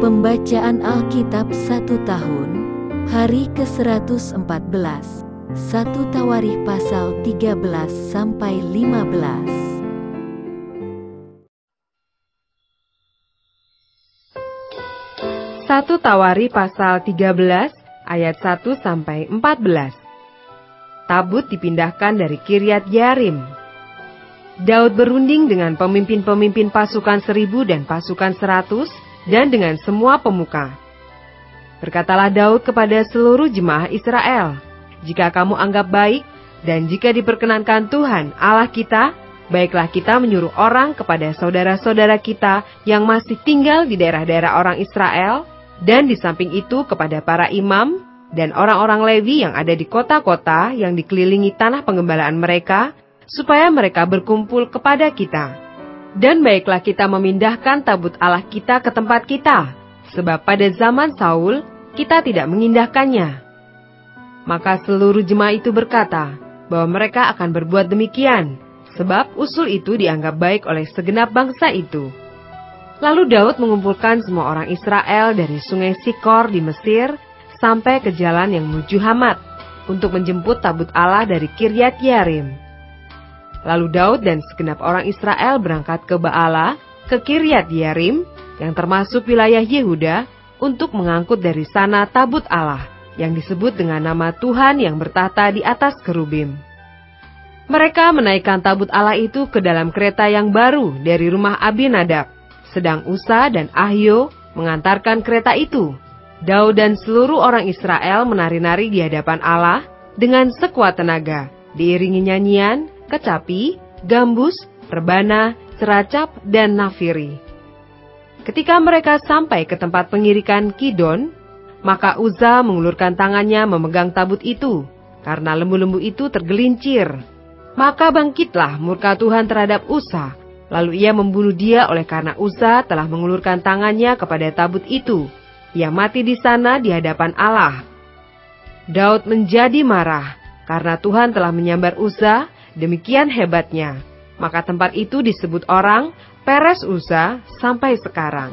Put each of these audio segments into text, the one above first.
Pembacaan Alkitab 1 tahun, hari ke-114, 1 Tawarikh pasal 13-15. 1 Tawarikh pasal 13 ayat 1-14. Tabut dipindahkan dari Kiryat Yearim. Daud berunding dengan pemimpin-pemimpin pasukan 1000 dan pasukan 100 dan dengan semua pemuka. Berkatalah Daud kepada seluruh jemaah Israel, "Jika kamu anggap baik dan jika diperkenankan Tuhan Allah kita, baiklah kita menyuruh orang kepada saudara-saudara kita yang masih tinggal di daerah-daerah orang Israel, dan di samping itu kepada para imam dan orang-orang Lewi yang ada di kota-kota yang dikelilingi tanah penggembalaan mereka, supaya mereka berkumpul kepada kita. Dan baiklah kita memindahkan tabut Allah kita ke tempat kita, sebab pada zaman Saul kita tidak mengindahkannya." Maka seluruh jemaah itu berkata bahwa mereka akan berbuat demikian, sebab usul itu dianggap baik oleh segenap bangsa itu. Lalu Daud mengumpulkan semua orang Israel dari sungai Sikor di Mesir sampai ke jalan yang menuju Hamat untuk menjemput tabut Allah dari Kiryat Yearim. Lalu Daud dan segenap orang Israel berangkat ke Baala, ke Kiryat Yearim, yang termasuk wilayah Yehuda, untuk mengangkut dari sana tabut Allah, yang disebut dengan nama Tuhan yang bertahta di atas kerubim. Mereka menaikkan tabut Allah itu ke dalam kereta yang baru dari rumah Abinadab, sedang Usa dan Ahio mengantarkan kereta itu. Daud dan seluruh orang Israel menari-nari di hadapan Allah dengan sekuat tenaga, diiringi nyanyian, kecapi, gambus, rebana, ceracap, dan nafiri. Ketika mereka sampai ke tempat pengirikan Kidon, maka Uza mengulurkan tangannya memegang tabut itu, karena lembu-lembu itu tergelincir. Maka bangkitlah murka Tuhan terhadap Uza, lalu ia membunuh dia oleh karena Uza telah mengulurkan tangannya kepada tabut itu. Ia mati di sana di hadapan Allah. Daud menjadi marah, karena Tuhan telah menyambar Uza demikian hebatnya, maka tempat itu disebut orang Peres Uza sampai sekarang.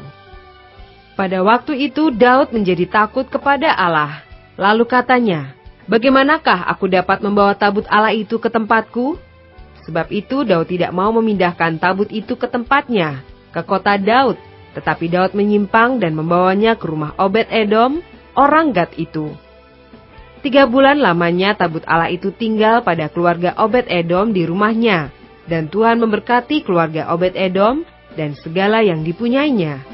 Pada waktu itu Daud menjadi takut kepada Allah. Lalu katanya, "Bagaimanakah aku dapat membawa tabut Allah itu ke tempatku?" Sebab itu Daud tidak mau memindahkan tabut itu ke tempatnya, ke kota Daud, tetapi Daud menyimpang dan membawanya ke rumah Obed-Edom, orang Gad itu. 3 bulan lamanya tabut Allah itu tinggal pada keluarga Obed-Edom di rumahnya, dan Tuhan memberkati keluarga Obed-Edom dan segala yang dipunyainya.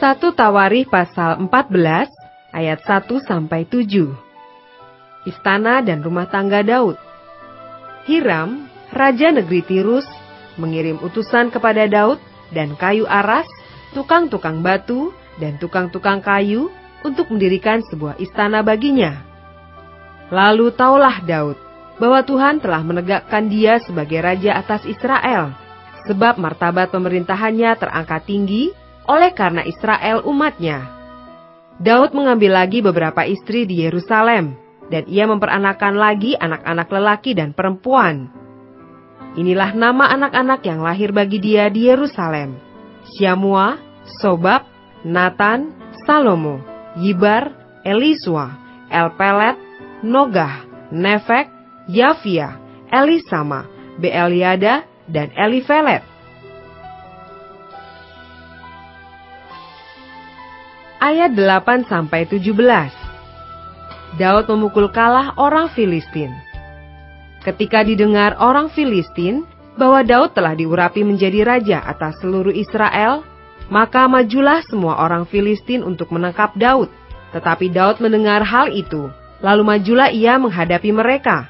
Satu Tawarikh pasal 14 ayat 1-7. Istana dan rumah tangga Daud. Hiram, raja negeri Tirus, mengirim utusan kepada Daud dan kayu aras, tukang-tukang batu, dan tukang-tukang kayu untuk mendirikan sebuah istana baginya. Lalu taulah Daud bahwa Tuhan telah menegakkan dia sebagai raja atas Israel, sebab martabat pemerintahannya terangkat tinggi oleh karena Israel umatnya. Daud mengambil lagi beberapa istri di Yerusalem, dan ia memperanakan lagi anak-anak lelaki dan perempuan. Inilah nama anak-anak yang lahir bagi dia di Yerusalem: Syamua, Sobab, Natan, Salomo, Yibar, Elisua, Elpelet, Nogah, Nefek, Yafia, Elisama, Beeliada, dan Elifelet. Ayat 8-17. Daud memukul kalah orang Filistin. Ketika didengar orang Filistin bahwa Daud telah diurapi menjadi raja atas seluruh Israel, maka majulah semua orang Filistin untuk menangkap Daud. Tetapi Daud mendengar hal itu, lalu majulah ia menghadapi mereka.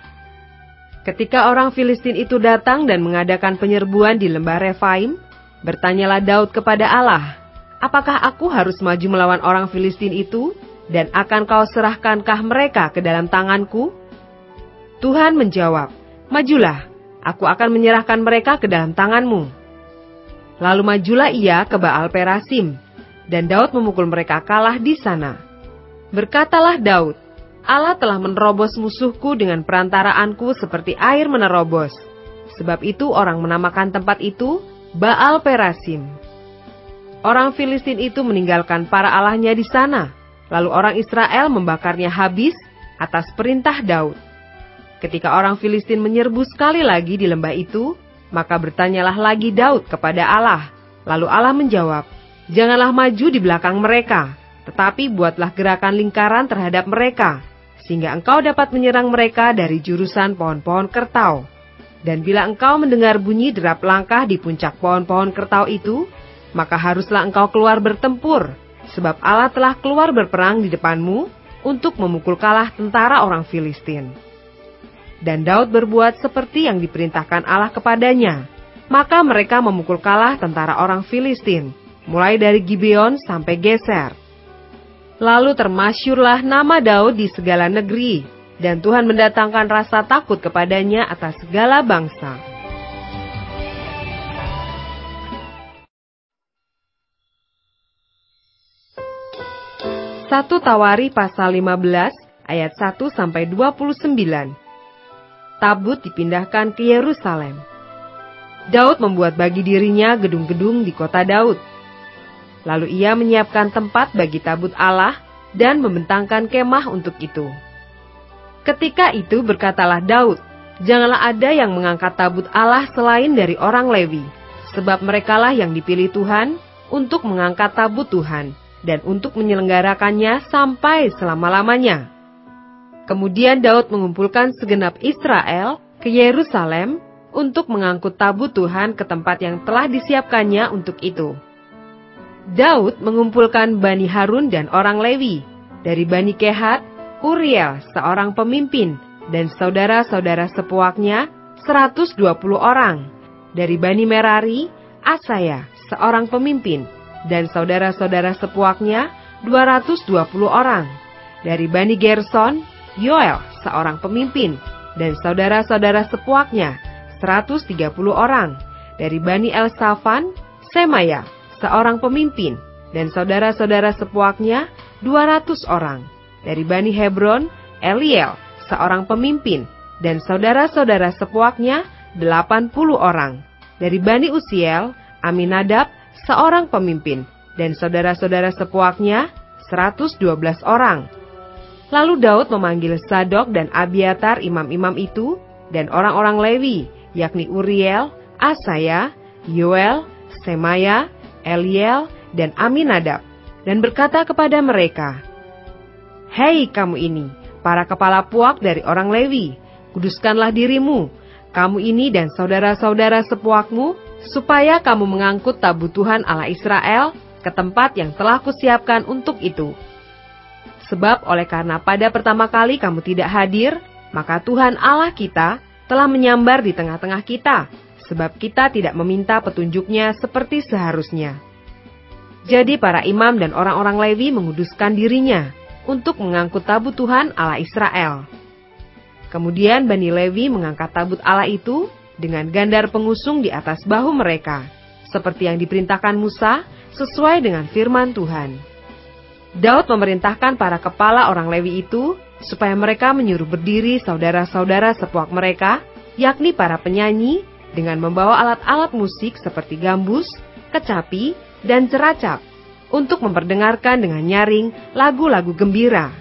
Ketika orang Filistin itu datang dan mengadakan penyerbuan di lembah Refaim, bertanyalah Daud kepada Allah, "Apakah aku harus maju melawan orang Filistin itu, dan akan kau serahkankah mereka ke dalam tanganku?" Tuhan menjawab, "Majulah, aku akan menyerahkan mereka ke dalam tanganmu." Lalu majulah ia ke Baal Perasim, dan Daud memukul mereka kalah di sana. Berkatalah Daud, Allah telah menerobos musuhku dengan perantaraanku seperti air menerobos. Sebab itu orang menamakan tempat itu Baal Perasim. Orang Filistin itu meninggalkan para allahnya di sana, lalu orang Israel membakarnya habis atas perintah Daud. Ketika orang Filistin menyerbu sekali lagi di lembah itu, maka bertanyalah lagi Daud kepada Allah. Lalu Allah menjawab, "Janganlah maju di belakang mereka, tetapi buatlah gerakan lingkaran terhadap mereka, sehingga engkau dapat menyerang mereka dari jurusan pohon-pohon kertau. Dan bila engkau mendengar bunyi derap langkah di puncak pohon-pohon kertau itu, maka haruslah engkau keluar bertempur, sebab Allah telah keluar berperang di depanmu untuk memukul kalah tentara orang Filistin." Dan Daud berbuat seperti yang diperintahkan Allah kepadanya. Maka mereka memukul kalah tentara orang Filistin, mulai dari Gibeon sampai Geser. Lalu termasyurlah nama Daud di segala negeri, dan Tuhan mendatangkan rasa takut kepadanya atas segala bangsa. Satu Tawari pasal 15 ayat 1-29. Tabut dipindahkan ke Yerusalem. Daud membuat bagi dirinya gedung-gedung di kota Daud. Lalu ia menyiapkan tempat bagi tabut Allah dan membentangkan kemah untuk itu. Ketika itu berkatalah Daud, "Janganlah ada yang mengangkat tabut Allah selain dari orang Lewi, sebab merekalah yang dipilih Tuhan untuk mengangkat tabut Tuhan dan untuk menyelenggarakannya sampai selama-lamanya." Kemudian Daud mengumpulkan segenap Israel ke Yerusalem untuk mengangkut tabut Tuhan ke tempat yang telah disiapkannya untuk itu. Daud mengumpulkan Bani Harun dan orang Lewi, dari Bani Kehat, Uriel seorang pemimpin, dan saudara-saudara sepuaknya 120 orang. Dari Bani Merari, Asaya seorang pemimpin, dan saudara-saudara sepuaknya 220 orang. Dari Bani Gerson, Yoel seorang pemimpin, dan saudara-saudara sepuaknya 130 orang. Dari Bani Elsafan, Semaya seorang pemimpin, dan saudara-saudara sepuaknya 200 orang. Dari Bani Hebron, Eliel seorang pemimpin, dan saudara-saudara sepuaknya 80 orang. Dari Bani Usiel, Aminadab seorang pemimpin, dan saudara-saudara sepuaknya 112 orang. Lalu Daud memanggil Sadok dan Abiatar imam-imam itu, dan orang-orang Lewi, yakni Uriel, Asaya, Yoel, Semaya, Eliel, dan Aminadab, dan berkata kepada mereka, "Hei kamu ini, para kepala puak dari orang Lewi, kuduskanlah dirimu, kamu ini dan saudara-saudara sepuakmu, supaya kamu mengangkut tabut Tuhan Allah Israel ke tempat yang telah kusiapkan untuk itu. Sebab oleh karena pada pertama kali kamu tidak hadir, maka Tuhan Allah kita telah menyambar di tengah-tengah kita, sebab kita tidak meminta petunjuknya seperti seharusnya." Jadi para imam dan orang-orang Lewi menguduskan dirinya untuk mengangkut tabut Tuhan Allah Israel. Kemudian Bani Lewi mengangkat tabut Allah itu dengan gandar pengusung di atas bahu mereka, seperti yang diperintahkan Musa sesuai dengan firman Tuhan. Daud memerintahkan para kepala orang Lewi itu supaya mereka menyuruh berdiri saudara-saudara sepuak mereka, yakni para penyanyi, dengan membawa alat-alat musik seperti gambus, kecapi, dan ceracap, untuk memperdengarkan dengan nyaring lagu-lagu gembira.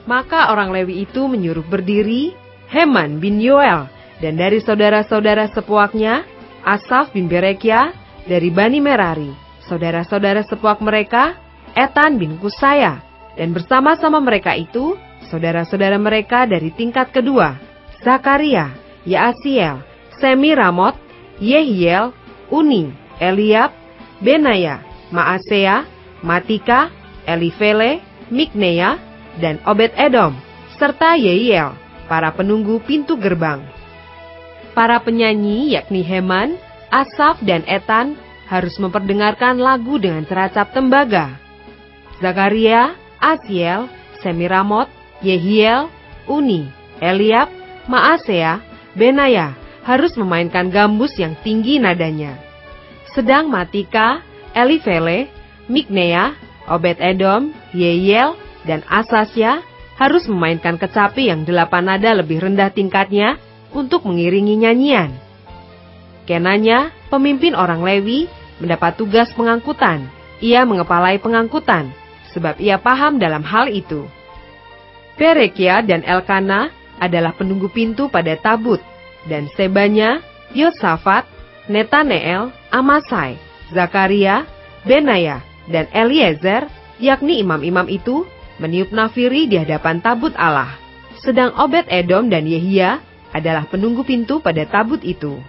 Maka orang Lewi itu menyuruh berdiri Heman bin Yoel, dan dari saudara-saudara sepuaknya, Asaf bin Berekia, dari Bani Merari, saudara-saudara sepuak mereka, Etan bin Kusaya, dan bersama-sama mereka itu, saudara-saudara mereka dari tingkat kedua, Zakaria, Yaasiel, Semiramot, Yehiel, Uni, Eliab, Benaya, Maasea, Matika, Elifele, Mikneya, dan Obed-Edom, serta Yehiel, para penunggu pintu gerbang. Para penyanyi yakni Heman, Asaf, dan Etan harus memperdengarkan lagu dengan ceracap tembaga. Zakaria, Asiel, Semiramot, Yehiel, Uni, Eliab, Maasea, Benaya harus memainkan gambus yang tinggi nadanya. Sedang Matika, Elifele, Mikneya, Obed-Edom, Yehiel, dan Asasya harus memainkan kecapi yang 8 nada lebih rendah tingkatnya untuk mengiringi nyanyian. Kenanya, pemimpin orang Lewi, mendapat tugas pengangkutan. Ia mengepalai pengangkutan, sebab ia paham dalam hal itu. Berekia dan Elkana adalah penunggu pintu pada tabut, dan Sebanya, Yosafat, Netaneel, Amasai, Zakaria, Benaya, dan Eliezer, yakni imam-imam itu, meniup nafiri di hadapan tabut Allah. Sedang Obed-Edom dan Yehia adalah penunggu pintu pada tabut itu.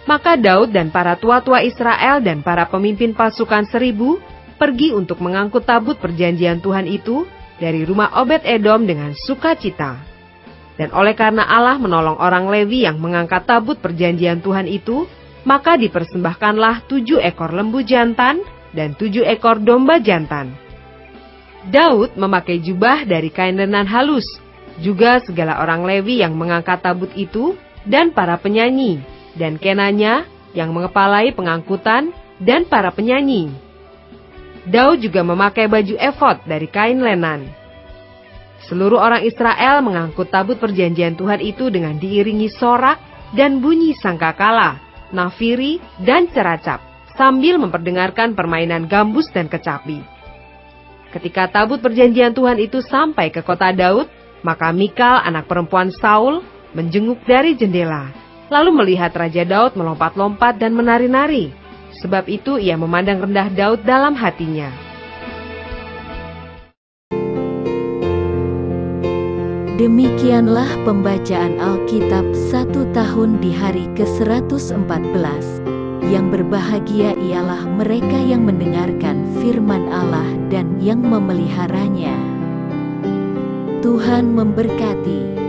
Maka Daud dan para tua-tua Israel dan para pemimpin pasukan 1000 pergi untuk mengangkut tabut perjanjian Tuhan itu dari rumah Obed-Edom dengan sukacita. Dan oleh karena Allah menolong orang Lewi yang mengangkat tabut perjanjian Tuhan itu, maka dipersembahkanlah 7 ekor lembu jantan dan 7 ekor domba jantan. Daud memakai jubah dari kain lenan halus, juga segala orang Lewi yang mengangkat tabut itu, dan para penyanyi, dan Kenanya yang mengepalai pengangkutan, dan para penyanyi. Daud juga memakai baju efod dari kain lenan. Seluruh orang Israel mengangkut tabut perjanjian Tuhan itu dengan diiringi sorak dan bunyi sangkakala, nafiri, dan ceracap, sambil memperdengarkan permainan gambus dan kecapi. Ketika tabut perjanjian Tuhan itu sampai ke kota Daud, maka Mikal, anak perempuan Saul, menjenguk dari jendela, lalu melihat Raja Daud melompat-lompat dan menari-nari. Sebab itu ia memandang rendah Daud dalam hatinya. Demikianlah pembacaan Alkitab 1 tahun di hari ke-114. Yang berbahagia ialah mereka yang mendengarkan firman Allah dan yang memeliharanya. Tuhan memberkati.